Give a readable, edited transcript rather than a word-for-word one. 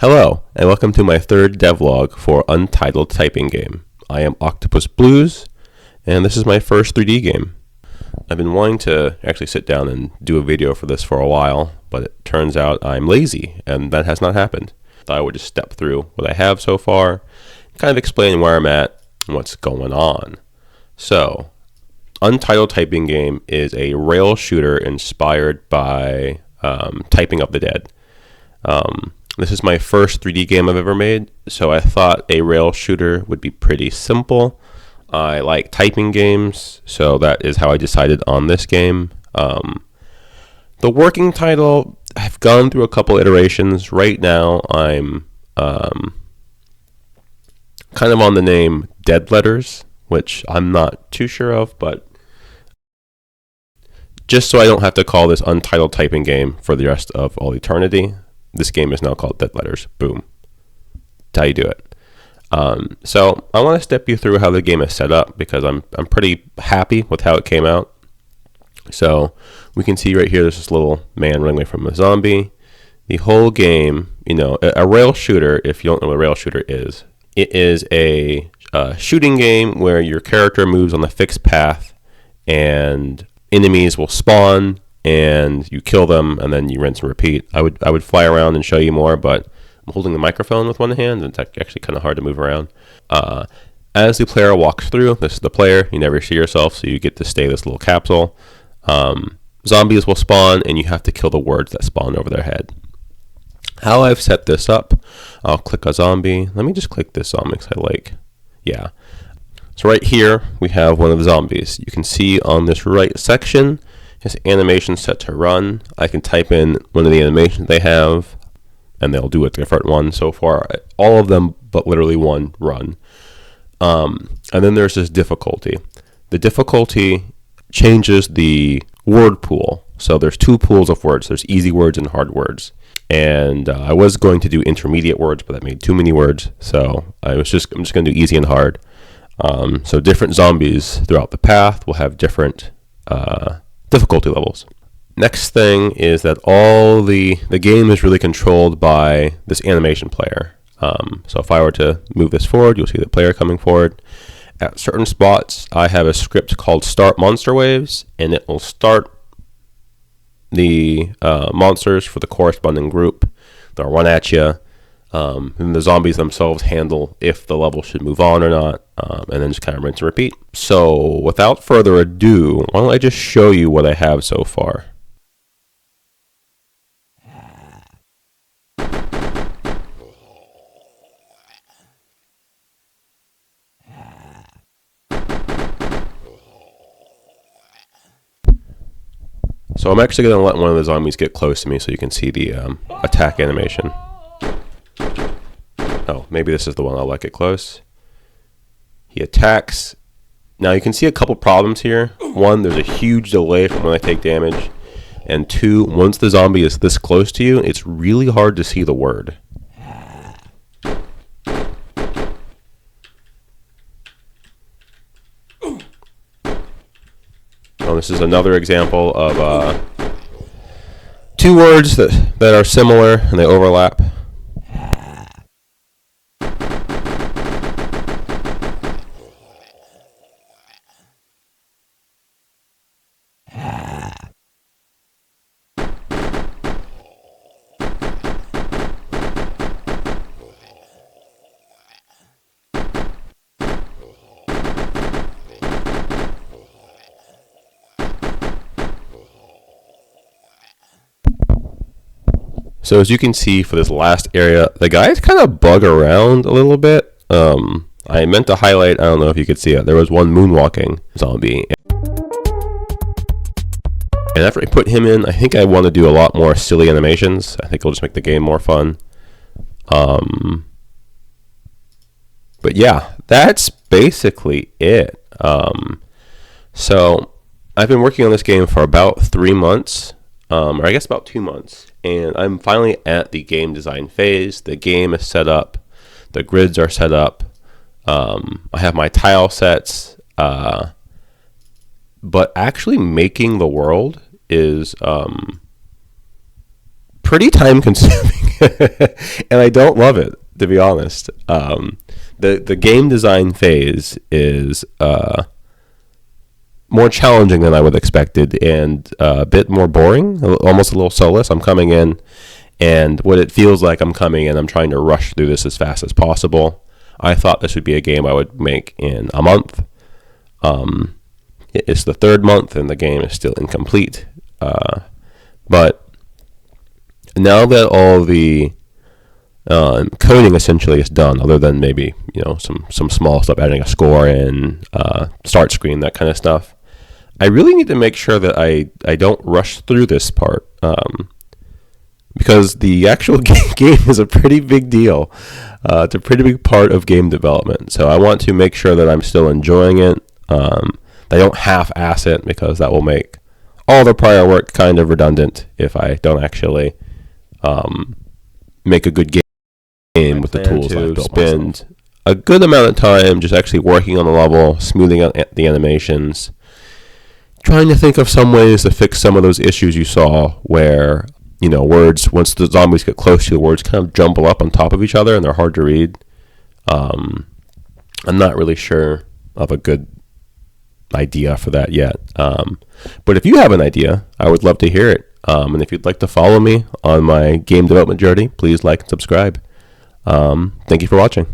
Hello, and welcome to my third devlog for Untitled Typing Game. I am Octopus Blues, and this is my first 3D game. I've been wanting to actually sit down and do a video for this for a while, but it turns out I'm lazy, and that has not happened. I thought I would just step through what I have so far, kind of explain where I'm at and what's going on. So, Untitled Typing Game is a rail shooter inspired by Typing of the Dead. This is my first 3D game I've ever made, so I thought a rail shooter would be pretty simple. I like typing games, so that is how I decided on this game. The working title, I've gone through a couple iterations. Right now, I'm kind of on the name Dead Letters, which I'm not too sure of, but just so I don't have to call this Untitled Typing Game for the rest of all eternity, this game is now called Dead Letters. Boom. That's how you do it. So I want to step you through how the game is set up because I'm pretty happy with how it came out. So we can see right here, there's this little man running away from a zombie. The whole game, a rail shooter, if you don't know what a rail shooter is, it is a shooting game where your character moves on a fixed path and enemies will spawn and you kill them, and then you rinse and repeat. I would fly around and show you more, but I'm holding the microphone with one hand, and it's actually kind of hard to move around. As the player walks through, this is the player. You never see yourself, so you get to stay this little capsule. Zombies will spawn, and you have to kill the words that spawn over their head. How I've set this up, I'll click a zombie. Let me just click this zombie because I like, yeah. So right here, we have one of the zombies. You can see on this right section, his animation set to run. I can type in one of the animations they have, and they'll do a different one. So far, all of them, but literally one run. And then there's this difficulty. The difficulty changes the word pool. So there's two pools of words. There's easy words and hard words. And I was going to do intermediate words, but that made too many words. So I'm just going to do easy and hard. So different zombies throughout the path will have different difficulty levels. Next thing is that all the game is really controlled by this animation player. So if I were to move this forward, you'll see the player coming forward. At certain spots, I have a script called Start Monster Waves, and it will start the monsters for the corresponding group. They'll run at you, and the zombies themselves handle if the level should move on or not, and then just kind of rinse and repeat. So without further ado, why don't I just show you what I have so far. So I'm actually going to let one of the zombies get close to me so you can see the attack animation. Oh, maybe this is the one I'll let get close. He attacks. Now you can see a couple problems here. One, there's a huge delay from when I take damage. And two, once the zombie is this close to you, it's really hard to see the word. Oh, this is another example of two words that are similar and they overlap. So as you can see for this last area, the guys kind of bug around a little bit. I meant to highlight, I don't know if you could see it, there was one moonwalking zombie. And after I put him in, I think I want to do a lot more silly animations. I think it'll just make the game more fun. But yeah, that's basically it. So I've been working on this game for about 3 months. Or I guess about 2 months, and I'm finally at the game design phase. The game is set up, the grids are set up, I have my tile sets, but actually making the world is pretty time consuming, and I don't love it, to be honest. The game design phase is more challenging than I would have expected, and a bit more boring, almost a little soulless. I'm coming in, and what it feels like, I'm coming in, I'm trying to rush through this as fast as possible. I thought this would be a game I would make in a month. It's the third month, and the game is still incomplete. But now that all the coding essentially is done, other than maybe some small stuff, adding a score in, start screen, that kind of stuff, I really need to make sure that I don't rush through this part, because the actual game is a pretty big deal. It's a pretty big part of game development, so I want to make sure that I'm still enjoying it. I don't half-ass it, because that will make all the prior work kind of redundant if I don't actually make a good game with the tools I've built. Spend a good amount of time just actually working on the level, smoothing out the animations, trying to think of some ways to fix some of those issues you saw where, words, once the zombies get close to you, the words kind of jumble up on top of each other and they're hard to read. I'm not really sure of a good idea for that yet. But if you have an idea, I would love to hear it. And if you'd like to follow me on my game development journey, please like and subscribe. Thank you for watching.